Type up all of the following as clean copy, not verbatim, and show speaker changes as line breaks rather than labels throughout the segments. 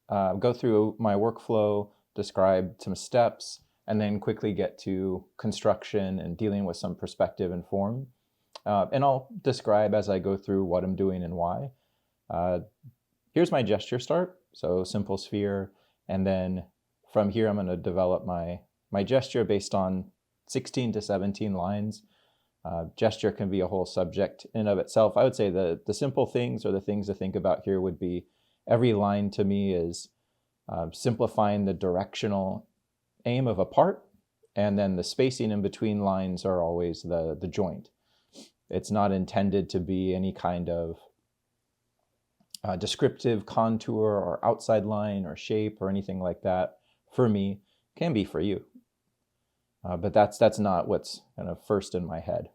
go through my workflow, describe some steps, and then quickly get to construction and dealing with some perspective and form. And I'll describe as I go through what I'm doing and why. Here's my gesture start, so simple sphere, and then from here I'm going to develop my gesture based on 16 to 17 lines. Gesture can be a whole subject in and of itself. I would say the simple things or the things to think about here would be every line to me is simplifying the directional aim of a part, and then the spacing in between lines are always the joint. It's not intended to be any kind of descriptive contour or outside line or shape or anything like that. For me, can be for you. But that's not what's kind of first in my head.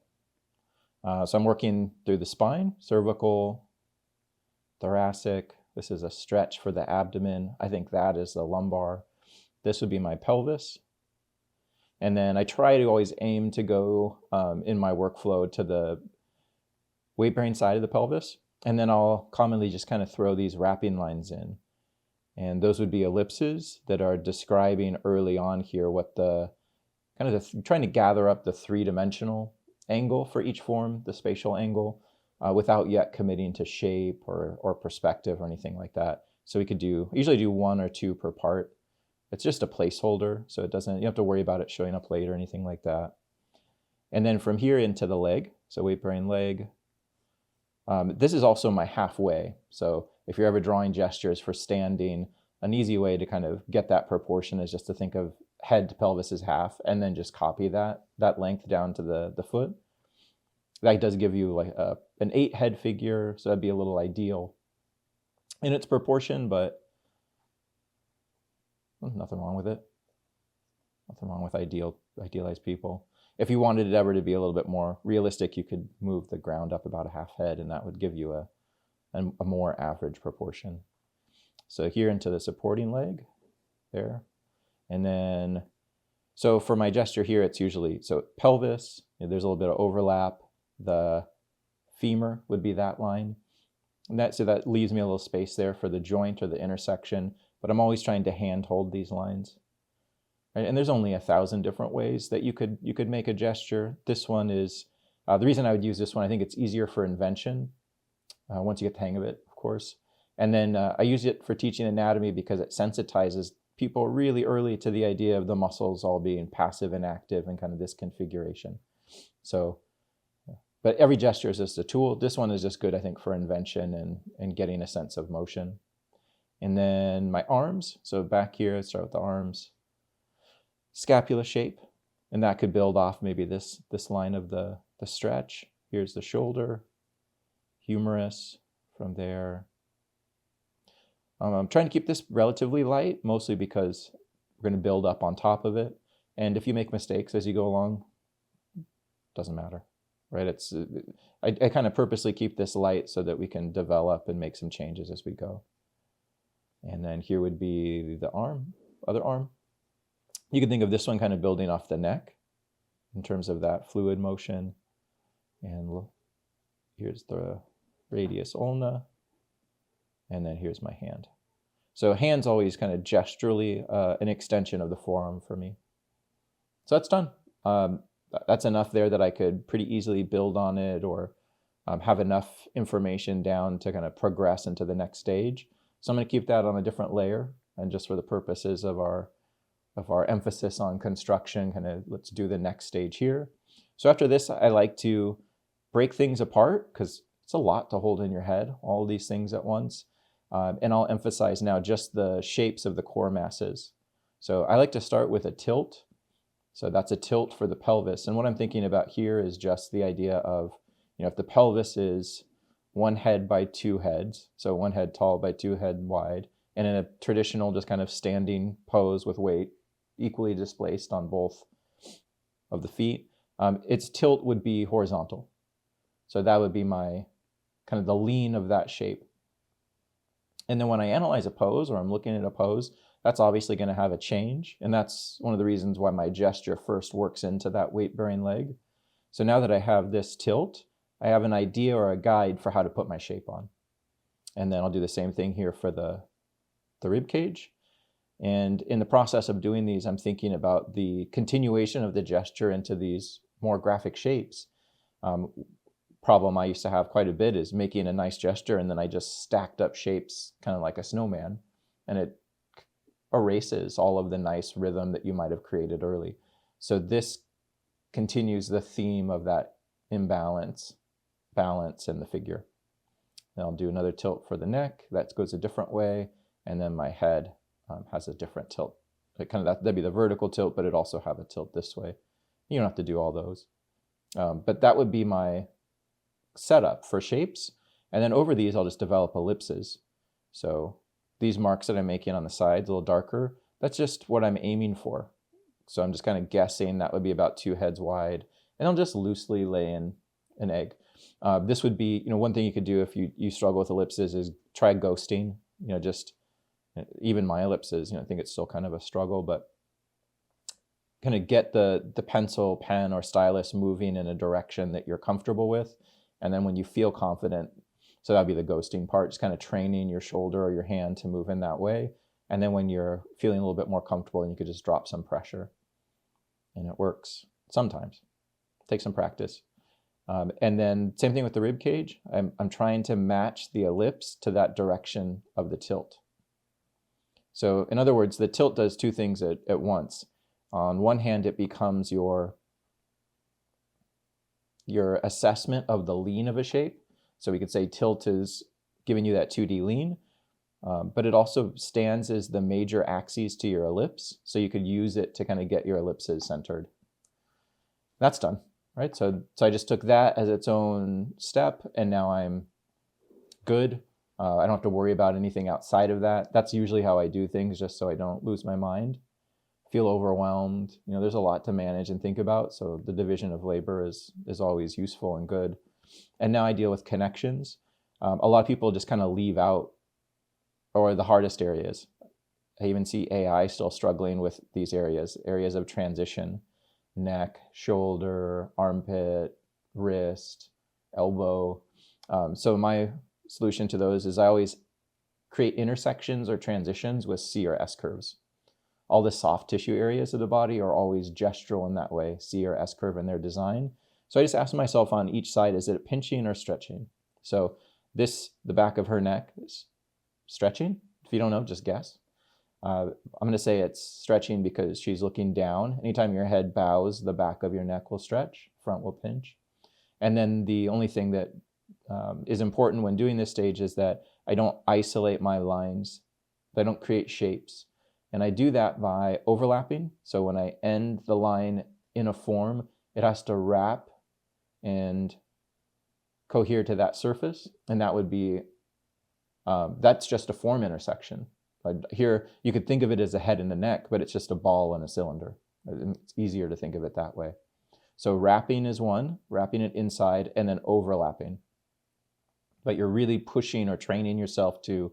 So I'm working through the spine, cervical, thoracic. This is a stretch for the abdomen. I think that is the lumbar. This would be my pelvis. And then I try to always aim to go in my workflow to the weight-bearing side of the pelvis. And then I'll commonly just kind of throw these wrapping lines in. And those would be ellipses that are describing early on here what trying to gather up the three-dimensional angle for each form, the spatial angle, without yet committing to shape or perspective or anything like that. So we could usually do 1 or 2 per part. It's just a placeholder, so you don't have to worry about it showing up late or anything like that. And then from here into the leg, so weight-bearing leg. This is also my halfway. So if you're ever drawing gestures for standing, an easy way to kind of get that proportion is just to think of head to pelvis as half, and then just copy that length down to the foot. That does give you like an 8 head figure, so that'd be a little ideal in its proportion, but nothing wrong with it. Nothing wrong with idealized people. If you wanted it ever to be a little bit more realistic, you could move the ground up about a half head, and that would give you a more average proportion. So here into the supporting leg, there. And then, so for my gesture here, it's usually, so pelvis, there's a little bit of overlap. The femur would be that line. And so that leaves me a little space there for the joint or the intersection, but I'm always trying to hand hold these lines. Right? And there's only 1,000 different ways that you could make a gesture. This one is, the reason I would use this one, I think it's easier for invention, once you get the hang of it, of course. And then I use it for teaching anatomy because it sensitizes people really early to the idea of the muscles all being passive and active and kind of this configuration. So, but every gesture is just a tool. This one is just good, I think, for invention and getting a sense of motion. And then my arms. So back here, let's start with the arms. Scapula shape. And that could build off maybe this line of the stretch. Here's the shoulder, humerus from there. I'm trying to keep this relatively light, mostly because we're going to build up on top of it. And if you make mistakes as you go along, doesn't matter, right? I kind of purposely keep this light so that we can develop and make some changes as we go. And then here would be the arm, other arm. You can think of this one kind of building off the neck in terms of that fluid motion. And here's the radius ulna. And then here's my hand. So hand's always kind of gesturally an extension of the forearm for me. So that's done. That's enough there that I could pretty easily build on it or have enough information down to kind of progress into the next stage. So I'm going to keep that on a different layer, and just for the purposes of our emphasis on construction, kind of let's do the next stage here. So after this, I like to break things apart because it's a lot to hold in your head, all these things at once. And I'll emphasize now just the shapes of the core masses. So I like to start with a tilt. So that's a tilt for the pelvis. And what I'm thinking about here is just the idea of, if the pelvis is 1 head by 2 heads, so 1 head tall by 2 head wide, and in a traditional just kind of standing pose with weight equally displaced on both of the feet, its tilt would be horizontal. So that would be my kind of the lean of that shape. And then when I analyze a pose or I'm looking at a pose, that's obviously going to have a change. And that's one of the reasons why my gesture first works into that weight-bearing leg. So now that I have this tilt, I have an idea or a guide for how to put my shape on. And then I'll do the same thing here for the the rib cage. And in the process of doing these, I'm thinking about the continuation of the gesture into these more graphic shapes. Problem I used to have quite a bit is making a nice gesture and then I just stacked up shapes kind of like a snowman, and it erases all of the nice rhythm that you might have created early. So this continues the theme of that imbalance, balance in the figure. Then I'll do another tilt for the neck. That goes a different way. And then my head has a different tilt. That'd be the vertical tilt, but it also have a tilt this way. You don't have to do all those. But that would be my setup for shapes. And then over these, I'll just develop ellipses. So these marks that I'm making on the sides, a little darker, that's just what I'm aiming for. So I'm just kind of guessing that would be about 2 heads wide. And I'll just loosely lay in an egg. This would be, one thing you could do if you struggle with ellipses is try ghosting, just even my ellipses, I think it's still kind of a struggle, but kind of get the pencil, pen, or stylus moving in a direction that you're comfortable with. And then when you feel confident, so that'd be the ghosting part, just kind of training your shoulder or your hand to move in that way. And then when you're feeling a little bit more comfortable, and you could just drop some pressure. And it works sometimes. Take some practice. And then same thing with the rib cage. I'm trying to match the ellipse to that direction of the tilt. So in other words, the tilt does 2 things at once. On one hand, it becomes your assessment of the lean of a shape. So we could say tilt is giving you that 2D lean, but it also stands as the major axes to your ellipse. So you could use it to kind of get your ellipses centered. That's done, right? So I just took that as its own step, and now I'm good. I don't have to worry about anything outside of that. That's usually how I do things, just so I don't lose my mind, feel overwhelmed. There's a lot to manage and think about. So the division of labor is always useful and good. And now I deal with connections. A lot of people just kind of leave out, or the hardest areas. I even see AI still struggling with these areas of transition: neck, shoulder, armpit, wrist, elbow. So my solution to those is I always create intersections or transitions with C or S curves. All the soft tissue areas of the body are always gestural in that way, C or S curve in their design. So I just ask myself on each side, is it pinching or stretching? So the back of her neck is stretching. If you don't know, just guess. I'm going to say it's stretching because she's looking down. Anytime your head bows, the back of your neck will stretch, front will pinch. And then the only thing that is important when doing this stage is that I don't isolate my lines. I don't create shapes. And I do that by overlapping. So when I end the line in a form, it has to wrap and cohere to that surface. And that would be, that's just a form intersection. Here, you could think of it as a head and a neck, but it's just a ball and a cylinder. It's easier to think of it that way. So wrapping is one, wrapping it inside, and then overlapping. But you're really pushing or training yourself to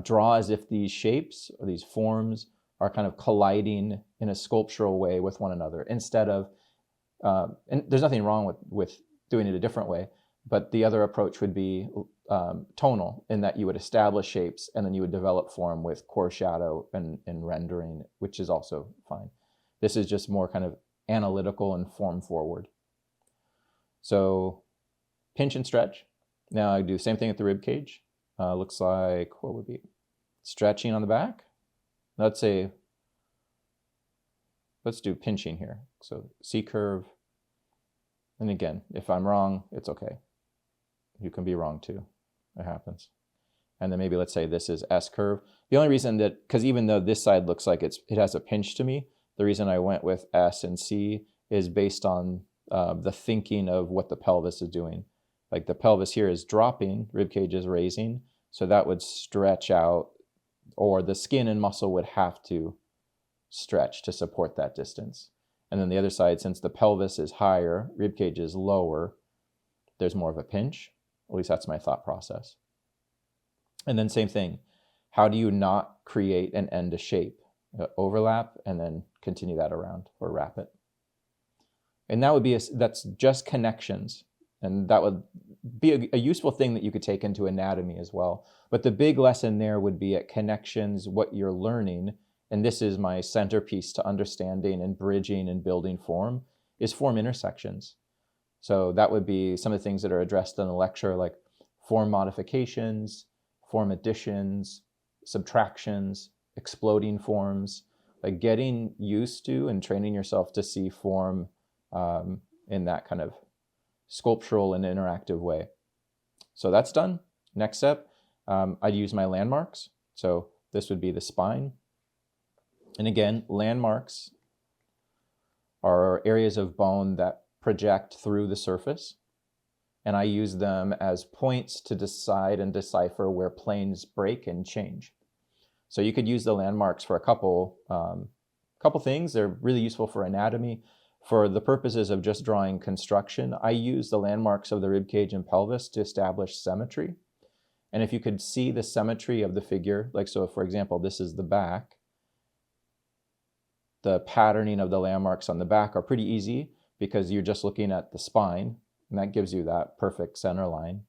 draw as if these shapes or these forms are kind of colliding in a sculptural way with one another, instead of, and there's nothing wrong with doing it a different way, but the other approach would be tonal, in that you would establish shapes and then you would develop form with core shadow and rendering, which is also fine. This is just more kind of analytical and form forward. So pinch and stretch. Now I do the same thing at the rib cage. Looks like, what would be stretching on the back? Let's do pinching here. So C curve. And again, if I'm wrong, it's okay. You can be wrong too. It happens. And then maybe let's say this is S curve. The only reason that, because even though this side looks like it has a pinch to me, the reason I went with S and C is based on the thinking of what the pelvis is doing. Like the pelvis here is dropping, rib cage is raising, so that would stretch out, or the skin and muscle would have to stretch to support that distance. And then the other side, since the pelvis is higher, rib cage is lower, there's more of a pinch. At least that's my thought process. And then same thing, how do you not create and end a shape? Overlap and then continue that around or wrap it. And that would be, that's just connections. And that would be a useful thing that you could take into anatomy as well. But the big lesson there would be at connections, what you're learning, and this is my centerpiece to understanding and bridging and building form, is form intersections. So that would be some of the things that are addressed in the lecture, like form modifications, form additions, subtractions, exploding forms, like getting used to and training yourself to see form in that kind of sculptural and interactive way. So that's done. Next step, I'd use my landmarks. So this would be the spine. And again, landmarks are areas of bone that project through the surface. And I use them as points to decide and decipher where planes break and change. So you could use the landmarks for a couple things. They're really useful for anatomy. For the purposes of just drawing construction, I use the landmarks of the rib cage and pelvis to establish symmetry. And if you could see the symmetry of the figure, like so, for example, this is the back, the patterning of the landmarks on the back are pretty easy because you're just looking at the spine, and that gives you that perfect center line.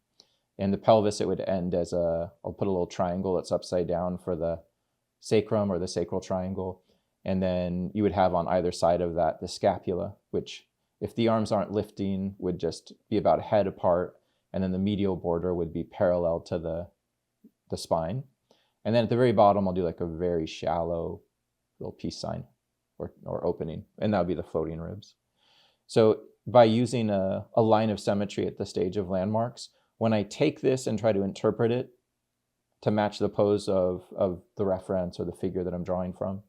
In the pelvis, it would end as I'll put a little triangle that's upside down for the sacrum or the sacral triangle. And then you would have on either side of that the scapula, which if the arms aren't lifting would just be about a head apart. And then the medial border would be parallel to the spine. And then at the very bottom, I'll do like a very shallow little peace sign or opening, and that would be the floating ribs. So by using a line of symmetry at the stage of landmarks, when I take this and try to interpret it to match the pose of the reference or the figure that I'm drawing from,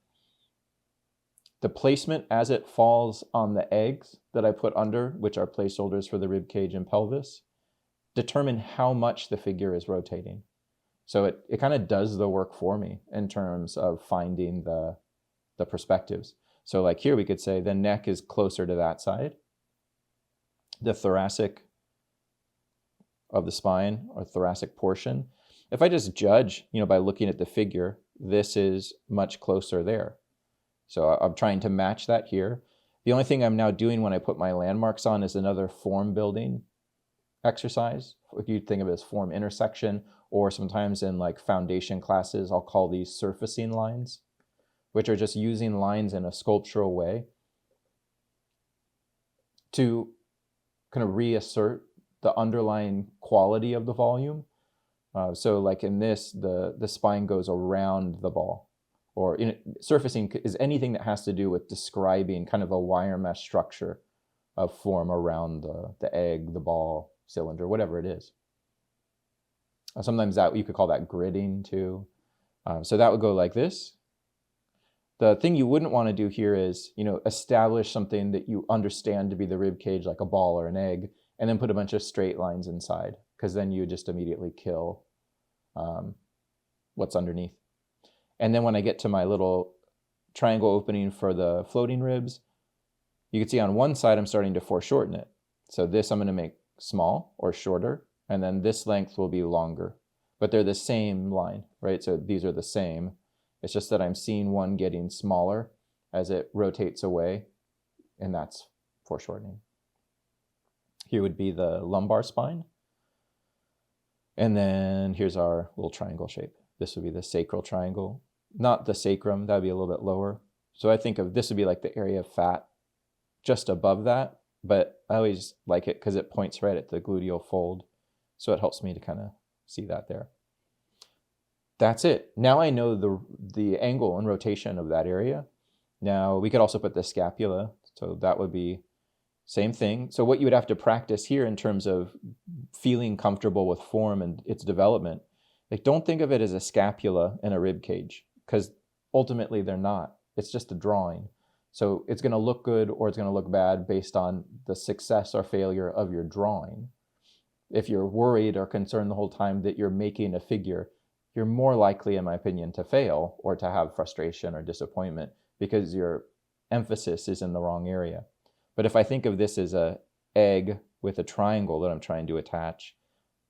the placement as it falls on the eggs that I put under, which are placeholders for the rib cage and pelvis, determine how much the figure is rotating. So it kind of does the work for me in terms of finding the perspectives. So like here we could say the neck is closer to that side. The thoracic of the spine or thoracic portion, if I just judge, by looking at the figure, this is much closer there. So I'm trying to match that here. The only thing I'm now doing when I put my landmarks on is another form building exercise. If you think of it as form intersection, or sometimes in like foundation classes, I'll call these surfacing lines, which are just using lines in a sculptural way to kind of reassert the underlying quality of the volume. So like in this, the spine goes around the ball. Or surfacing is anything that has to do with describing kind of a wire mesh structure of form around the egg, the ball, cylinder, whatever it is. Sometimes that you could call that gridding too. So that would go like this. The thing you wouldn't want to do here is, establish something that you understand to be the rib cage, like a ball or an egg, and then put a bunch of straight lines inside, because then you just immediately kill what's underneath. And then when I get to my little triangle opening for the floating ribs, you can see on one side I'm starting to foreshorten it. So this I'm going to make small or shorter, and then this length will be longer. But they're the same line, right? So these are the same. It's just that I'm seeing one getting smaller as it rotates away, and that's foreshortening. Here would be the lumbar spine. And then here's our little triangle shape. This would be the sacral triangle. Not the sacrum, that would be a little bit lower. So I think of this would be like the area of fat just above that, but I always like it because it points right at the gluteal fold. So it helps me to kind of see that there. That's it. Now I know the angle and rotation of that area. Now we could also put the scapula. So that would be same thing. So what you would have to practice here in terms of feeling comfortable with form and its development, like don't think of it as a scapula and a rib cage, because ultimately they're not. It's just a drawing. So it's going to look good or it's going to look bad based on the success or failure of your drawing. If you're worried or concerned the whole time that you're making a figure, you're more likely, in my opinion, to fail or to have frustration or disappointment because your emphasis is in the wrong area. But if I think of this as an egg with a triangle that I'm trying to attach,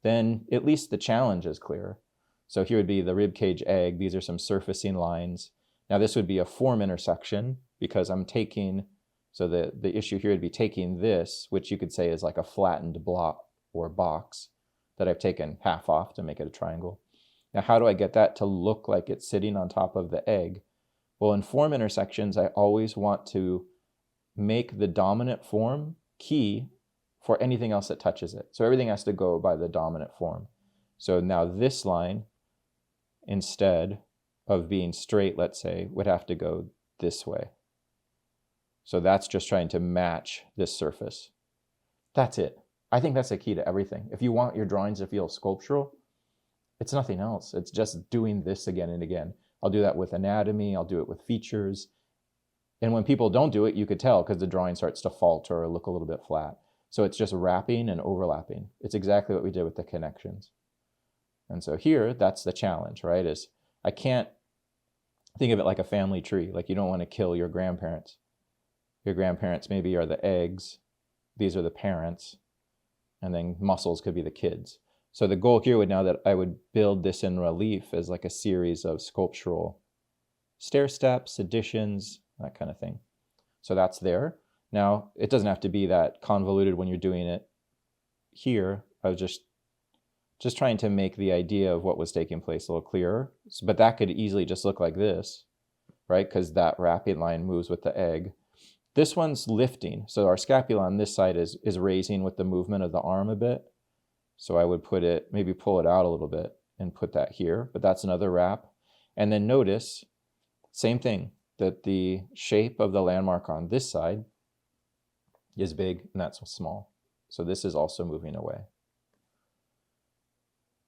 then at least the challenge is clear. So here would be the rib cage egg. These are some surfacing lines. Now this would be a form intersection because I'm taking So the issue here would be taking this, which you could say is like a flattened block or box that I've taken half off to make it a triangle. Now, how do I get that to look like it's sitting on top of the egg? Well, in form intersections, I always want to make the dominant form key for anything else that touches it. So everything has to go by the dominant form. So now this line, instead of being straight, let's say, would have to go this way. So that's just trying to match this surface. That's it. I think that's the key to everything. If you want your drawings to feel sculptural, it's nothing else. It's just doing this again and again. I'll do that with anatomy. I'll do it with features. And when people don't do it, you could tell because the drawing starts to falter or look a little bit flat. So it's just wrapping and overlapping. It's exactly what we did with the connections. And so here, that's the challenge, right? Is I can't think of it like a family tree. Like you don't want to kill your grandparents. Your grandparents maybe are the eggs. These are the parents. And then muscles could be the kids. So the goal here would now that I would build this in relief as like a series of sculptural stair steps, additions, that kind of thing. So that's there. Now, it doesn't have to be that convoluted when you're doing it here. I was just trying to make the idea of what was taking place a little clearer. But that could easily just look like this, right? Because that wrapping line moves with the egg. This one's lifting. So our scapula on this side is raising with the movement of the arm a bit. So I would put it, maybe pull it out a little bit and put that here, but that's another wrap. And then notice, same thing, that the shape of the landmark on this side is big and that's small. So this is also moving away.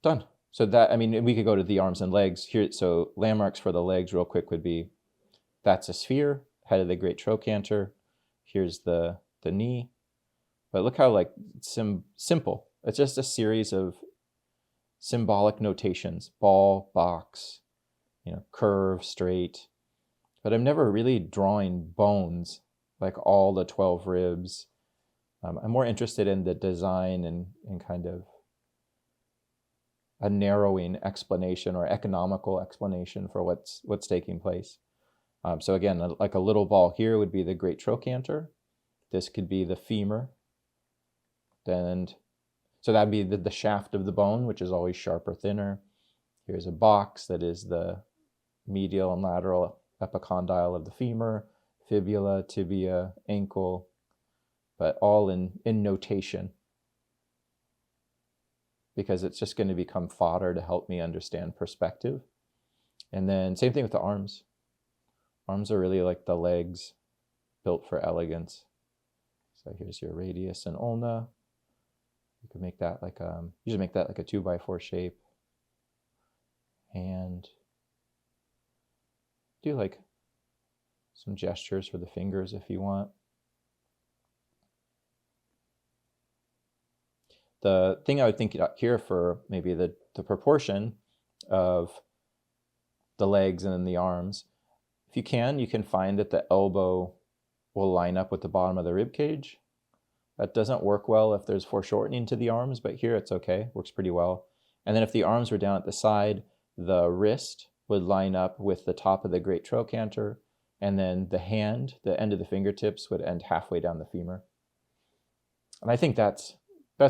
Done. So that, I mean, we could go to the arms and legs here. So landmarks for the legs real quick would be, that's a sphere, head of the great trochanter. Here's the knee. But look how like simple. It's just a series of symbolic notations, ball, box, curve, straight. But I'm never really drawing bones, like all the 12 ribs. I'm more interested in the design and kind of a narrowing explanation or economical explanation for what's taking place. So again, like a little ball here would be the great trochanter. This could be the femur. So that'd be the shaft of the bone, which is always sharp or thinner. Here's a box that is the medial and lateral epicondyle of the femur, fibula, tibia, ankle, but all in notation, because it's just going to become fodder to help me understand perspective. And then same thing with the arms. Arms are really like the legs built for elegance. So here's your radius and ulna. You could make that like usually make that like a 2x4 shape, and do like some gestures for the fingers if you want. The thing I would think here for maybe the proportion of the legs and then the arms, if you can find that the elbow will line up with the bottom of the rib cage. That doesn't work well if there's foreshortening to the arms, but here it's okay, works pretty well. And then if the arms were down at the side, the wrist would line up with the top of the great trochanter, and then the hand, the end of the fingertips, would end halfway down the femur. And I think that's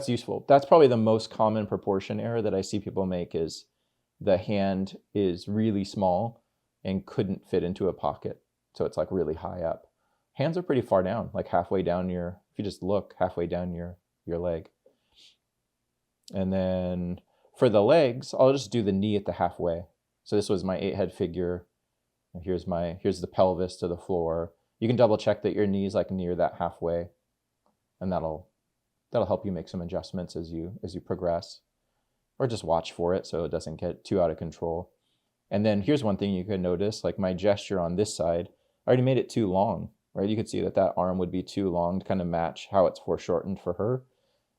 useful. That's probably the most common proportion error that I see people make, is the hand is really small and couldn't fit into a pocket. So it's like really high up. Hands are pretty far down, like halfway down if you just look halfway down your leg. And then for the legs, I'll just do the knee at the halfway. So this was my 8-head figure. Here's the pelvis to the floor. You can double check that your knee's like near that halfway, and that'll help you make some adjustments as you progress, or just watch for it so it doesn't get too out of control. And then here's one thing you could notice, like my gesture on this side, I already made it too long, right? You could see that arm would be too long to kind of match how it's foreshortened for her.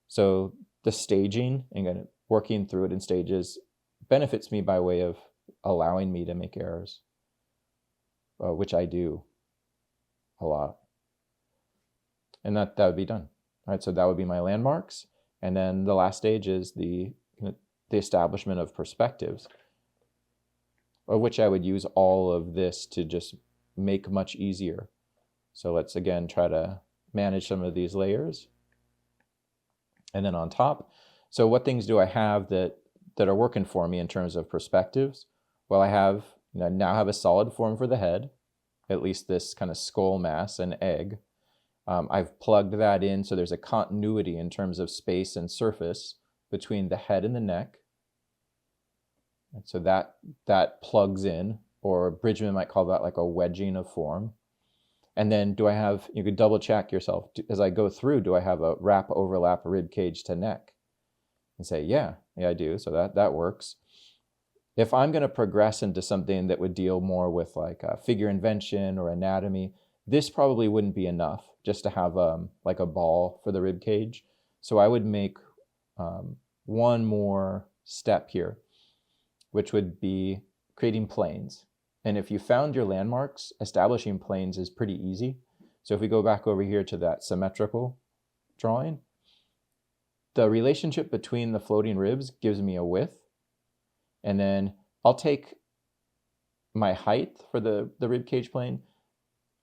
So the staging and kind of working through it in stages benefits me by way of allowing me to make errors, which I do a lot. And that would be done. All right, so that would be my landmarks. And then the last stage is the establishment of perspectives, of which I would use all of this to just make much easier. So let's again try to manage some of these layers. And then on top, so what things do I have that are working for me in terms of perspectives? Well, I now have a solid form for the head, at least this kind of skull mass and egg. I've plugged that in so there's a continuity in terms of space and surface between the head and the neck. And so that plugs in, or Bridgman might call that like a wedging of form. And then you could double check yourself as I go through, do I have a wrap overlap rib cage to neck? And say, yeah, I do. So that works. If I'm going to progress into something that would deal more with like figure invention or anatomy, this probably wouldn't be enough just to have like a ball for the rib cage. So I would make one more step here, which would be creating planes. And if you found your landmarks, establishing planes is pretty easy. So if we go back over here to that symmetrical drawing, the relationship between the floating ribs gives me a width. And then I'll take my height for the rib cage plane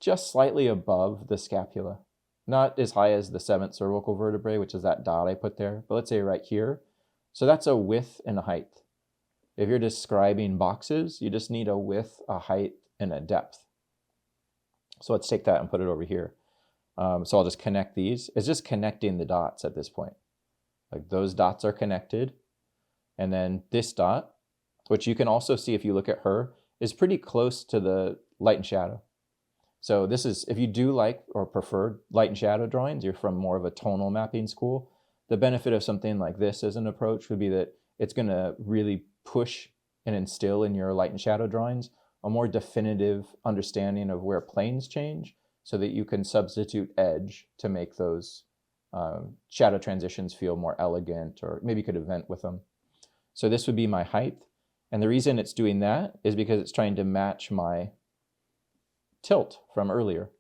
just slightly above the scapula. Not as high as the 7th cervical vertebrae, which is that dot I put there, but let's say right here. So that's a width and a height. If you're describing boxes, you just need a width, a height, and a depth. So let's take that and put it over here. So I'll just connect these. It's just connecting the dots at this point. Like those dots are connected. And then this dot, which you can also see if you look at her, is pretty close to the light and shadow. So this is, if you do like or prefer light and shadow drawings, you're from more of a tonal mapping school, the benefit of something like this as an approach would be that it's going to really push and instill in your light and shadow drawings a more definitive understanding of where planes change so that you can substitute edge to make those shadow transitions feel more elegant, or maybe you could event with them. So this would be my height. And the reason it's doing that is because it's trying to match my tilt from earlier,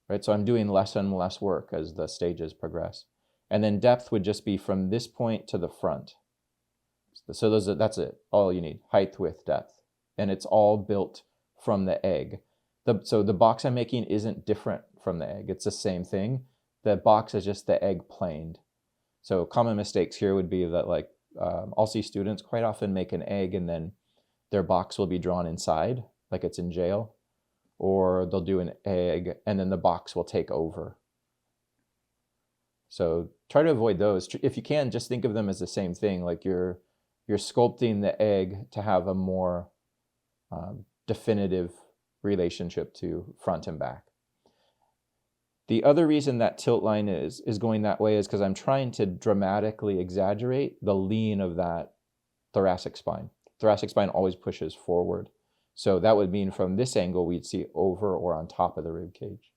right? So I'm doing less and less work as the stages progress. And then depth would just be from this point to the front. So that's it, all you need, height, width, depth. And it's all built from the egg. So the box I'm making isn't different from the egg. It's the same thing. The box is just the egg planed. So common mistakes here would be that like, I'll see students quite often make an egg and then their box will be drawn inside, like it's in jail. Or they'll do an egg and then the box will take over. So try to avoid those. If you can, just think of them as the same thing, like you're sculpting the egg to have a more definitive relationship to front and back. The other reason that tilt line is going that way is because I'm trying to dramatically exaggerate the lean of that thoracic spine. Thoracic spine always pushes forward. So that would mean from this angle, we'd see over or on top of the rib cage.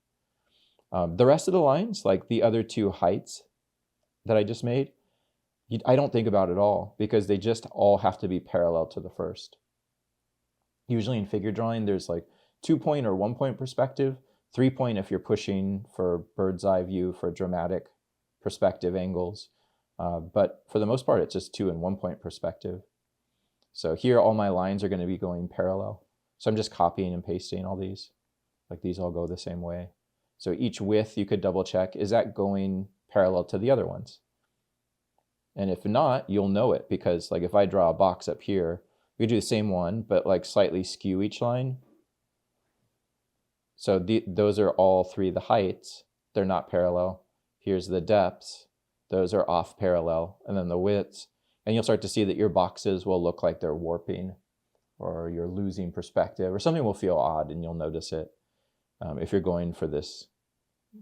The rest of the lines, like the other two heights that I just made, I don't think about at all because they just all have to be parallel to the first. Usually in figure drawing, there's like 2-point or 1-point perspective, 3-point if you're pushing for bird's eye view for dramatic perspective angles. But for the most part, it's just 2- and 1-point perspective. So here, all my lines are going to be going parallel. So I'm just copying and pasting all these. Like these all go the same way. So each width, you could double check, is that going parallel to the other ones? And if not, you'll know it because like if I draw a box up here, we do the same one, but like slightly skew each line. So those are all three the heights. They're not parallel. Here's the depths. Those are off parallel. And then the widths. And you'll start to see that your boxes will look like they're warping or you're losing perspective or something will feel odd and you'll notice it if you're going for this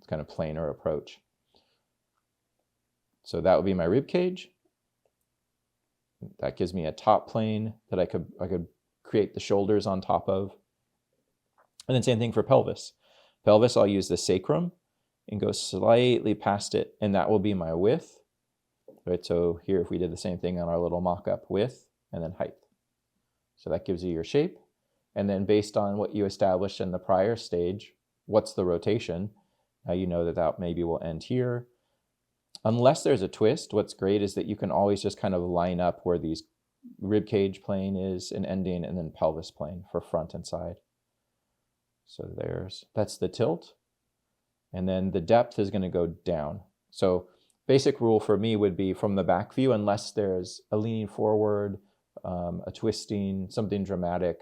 kind of planar approach. So that would be my rib cage. That gives me a top plane that I could create the shoulders on top of. And then same thing for pelvis. Pelvis, I'll use the sacrum and go slightly past it, and that will be my width. Right, so here if we did the same thing on our little mock-up, width and then height. So that gives you your shape. And then based on what you established in the prior stage, what's the rotation? You know that maybe will end here. Unless there's a twist, what's great is that you can always just kind of line up where these rib cage plane is and ending, and then pelvis plane for front and side. So that's the tilt. And then the depth is going to go down. So basic rule for me would be from the back view, unless there's a leaning forward, a twisting, something dramatic,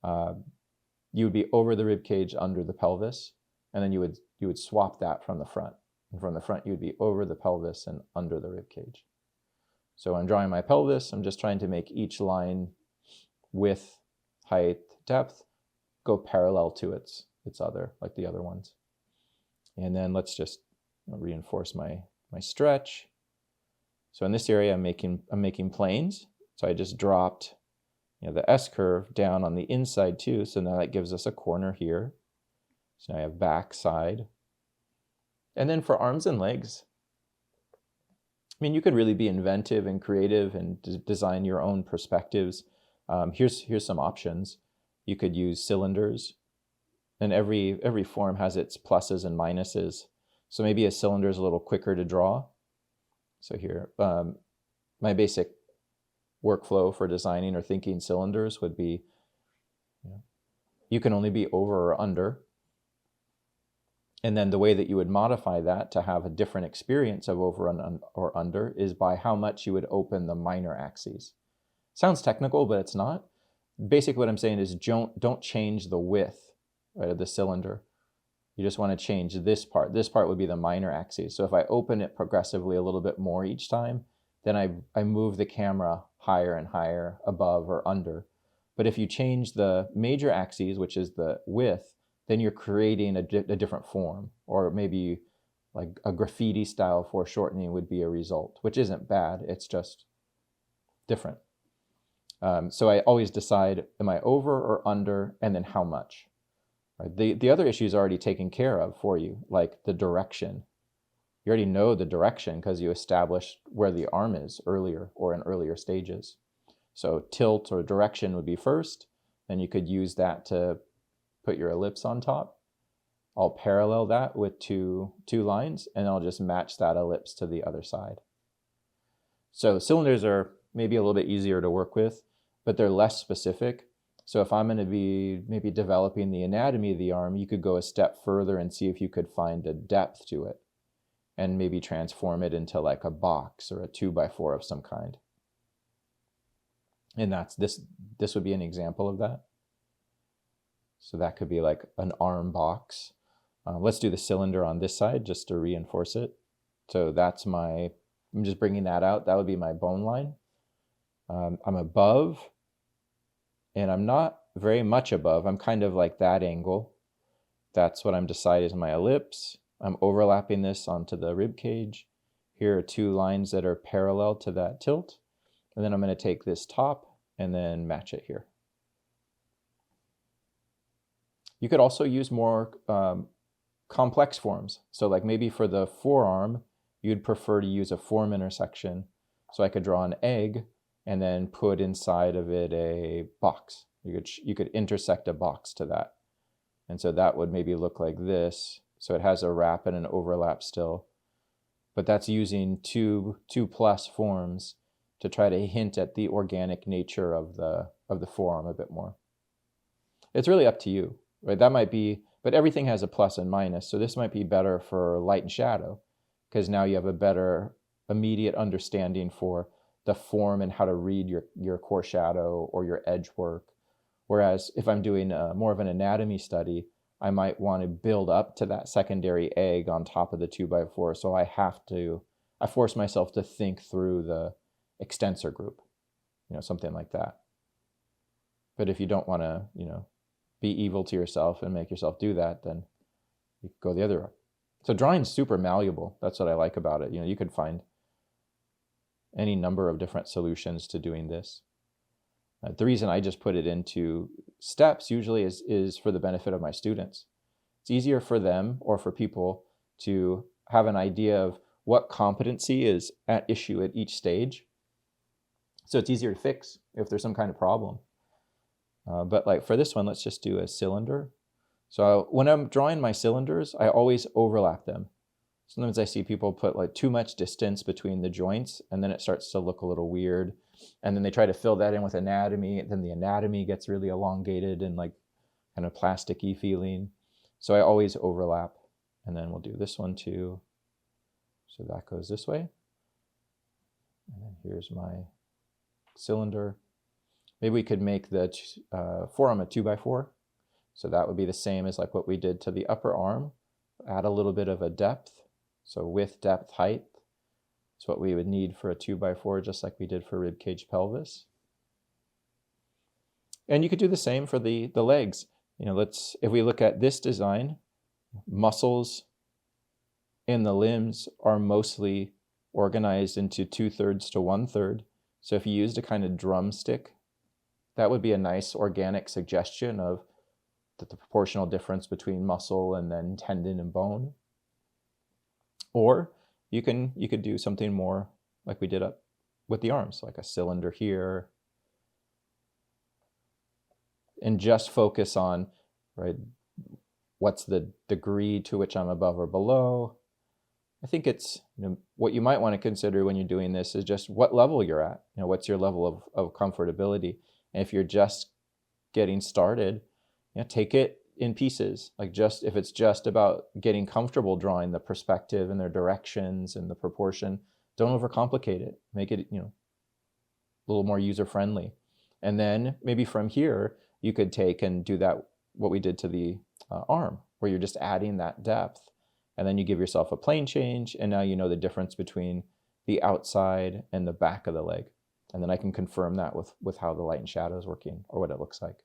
you would be over the rib cage, under the pelvis, and then you would swap that from the front. And from the front, you would be over the pelvis and under the rib cage. So I'm drawing my pelvis. I'm just trying to make each line, width, height, depth, go parallel to its other, like the other ones. And then let's just reinforce my stretch. So in this area, I'm making planes. So I just dropped, the S curve down on the inside too. So now that gives us a corner here. So now I have back, side. And then for arms and legs, you could really be inventive and creative and design your own perspectives. Here's some options. You could use cylinders, and every form has its pluses and minuses. So maybe a cylinder is a little quicker to draw. So here, my basic workflow for designing or thinking cylinders would be, you can only be over or under. And then the way that you would modify that to have a different experience of over or under is by how much you would open the minor axes. Sounds technical, but it's not. Basically what I'm saying is don't change the width, right, of the cylinder. You just want to change this part. This part would be the minor axis. So if I open it progressively a little bit more each time, then I move the camera higher and higher, above or under. But if you change the major axes, which is the width, then you're creating a different form, or maybe like a graffiti style foreshortening would be a result, which isn't bad, it's just different. So I always decide, am I over or under, and then how much? Right? The other issue is already taken care of for you, like the direction. You already know the direction because you established where the arm is earlier or in earlier stages. So tilt or direction would be first, then you could use that to put your ellipse on top. I'll parallel that with two lines, and I'll just match that ellipse to the other side. So cylinders are maybe a little bit easier to work with, but they're less specific. So if I'm going to be maybe developing the anatomy of the arm, you could go a step further and see if you could find a depth to it and maybe transform it into like a box or a 2x4 of some kind. And this would be an example of that. So that could be like an arm box. Let's do the cylinder on this side just to reinforce it. So I'm just bringing that out. That would be my bone line. I'm above, and I'm not very much above. I'm kind of like that angle. That's what I'm deciding is my ellipse. I'm overlapping this onto the rib cage. Here are two lines that are parallel to that tilt. And then I'm going to take this top and then match it here. You could also use more complex forms. So like maybe for the forearm, you'd prefer to use a form intersection. So I could draw an egg and then put inside of it a box. You could intersect a box to that. And so that would maybe look like this. So it has a wrap and an overlap still. But that's using two plus forms to try to hint at the organic nature of the forearm a bit more. It's really up to you. Right, that might be, but everything has a plus and minus. So this might be better for light and shadow, because now you have a better immediate understanding for the form and how to read your core shadow or your edge work. Whereas if I'm doing more of an anatomy study, I might want to build up to that secondary egg on top of the 2x4. So I force myself to think through the extensor group, something like that. But if you don't want to, be evil to yourself and make yourself do that, then you go the other way. So drawing's super malleable. That's what I like about it. You could find any number of different solutions to doing this. The reason I just put it into steps usually is for the benefit of my students. It's easier for them or for people to have an idea of what competency is at issue at each stage. So it's easier to fix if there's some kind of problem. But like for this one, let's just do a cylinder. So when I'm drawing my cylinders, I always overlap them. Sometimes I see people put like too much distance between the joints, and then it starts to look a little weird. And then they try to fill that in with anatomy, and then the anatomy gets really elongated and like kind of plasticky feeling. So I always overlap. And then we'll do this one too. So that goes this way. And then here's my cylinder. Maybe we could make the forearm a 2x4. So that would be the same as like what we did to the upper arm. Add a little bit of a depth. So width, depth, height. It's what we would need for a 2x4, just like we did for rib cage pelvis. And you could do the same for the legs. You know, if we look at this design, muscles in the limbs are mostly organized into 2/3 to 1/3. So if you used a kind of drumstick, that would be a nice organic suggestion of the proportional difference between muscle and then tendon and bone. Or you could do something more like we did up with the arms, like a cylinder here, and just focus on, right, what's the degree to which I'm above or below. I think it's, what you might want to consider when you're doing this is just what level you're at. What's your level of comfortability? And if you're just getting started, take it in pieces. Like if it's just about getting comfortable drawing the perspective and their directions and the proportion, don't overcomplicate it. Make it, a little more user-friendly. And then maybe from here, you could take and do that, what we did to the arm, where you're just adding that depth. And then you give yourself a plane change, and now you know the difference between the outside and the back of the leg. And then I can confirm that with how the light and shadow is working, or what it looks like.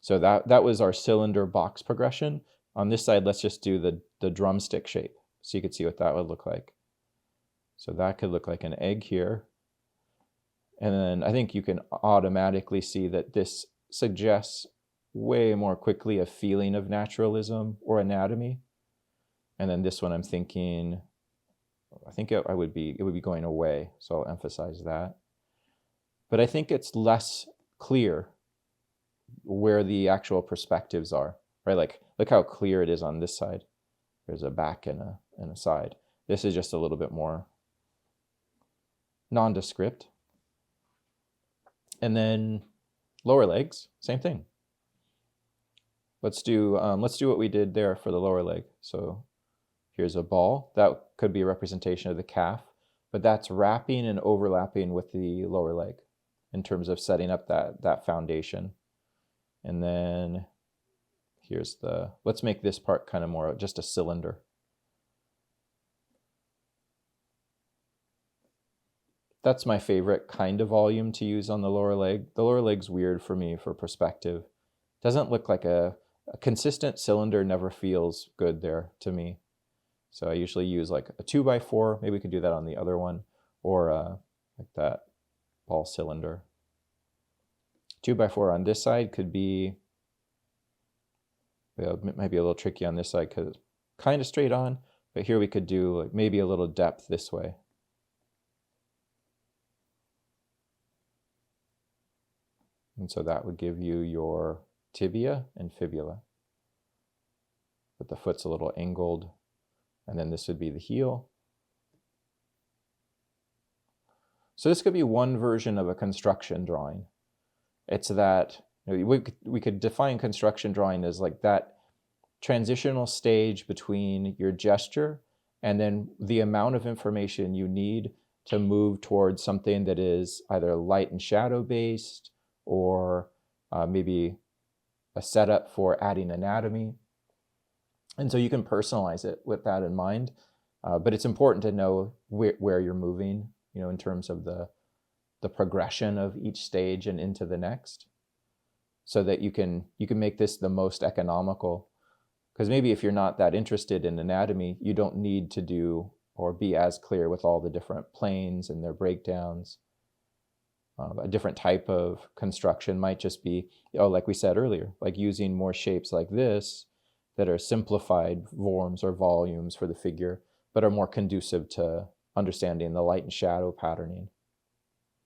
So that was our cylinder box progression. On this side, let's just do the drumstick shape, so you could see what that would look like. So that could look like an egg here. And then I think you can automatically see that this suggests way more quickly a feeling of naturalism or anatomy. And then this one, I'm thinking, I think it would be going away. So I'll emphasize that. But I think it's less clear where the actual perspectives are, right? Like, look how clear it is on this side. There's a back and a side. This is just a little bit more nondescript. And then lower legs, same thing. Let's do what we did there for the lower leg. So here's a ball. That could be a representation of the calf, but that's wrapping and overlapping with the lower leg in terms of setting up that foundation. And then let's make this part kind of more just a cylinder. That's my favorite kind of volume to use on the lower leg. The lower leg's weird for me for perspective. Doesn't look like a consistent cylinder, never feels good there to me. So I usually use like a 2x4. Maybe we could do that on the other one, or like that ball cylinder. 2x4 on this side could be, it might be a little tricky on this side because it's kind of straight on, but here we could do like maybe a little depth this way. And so that would give you your tibia and fibula. But the foot's a little angled. And then this would be the heel. So this could be one version of a construction drawing. It's that, we could define construction drawing as like that transitional stage between your gesture and then the amount of information you need to move towards something that is either light and shadow based, or maybe a setup for adding anatomy. And so you can personalize it with that in mind. But it's important to know where you're moving, in terms of the progression of each stage and into the next, so that you can make this the most economical. Because maybe if you're not that interested in anatomy, you don't need to do or be as clear with all the different planes and their breakdowns. A different type of construction might just be, like we said earlier, like using more shapes like this that are simplified forms or volumes for the figure, but are more conducive to understanding the light and shadow patterning.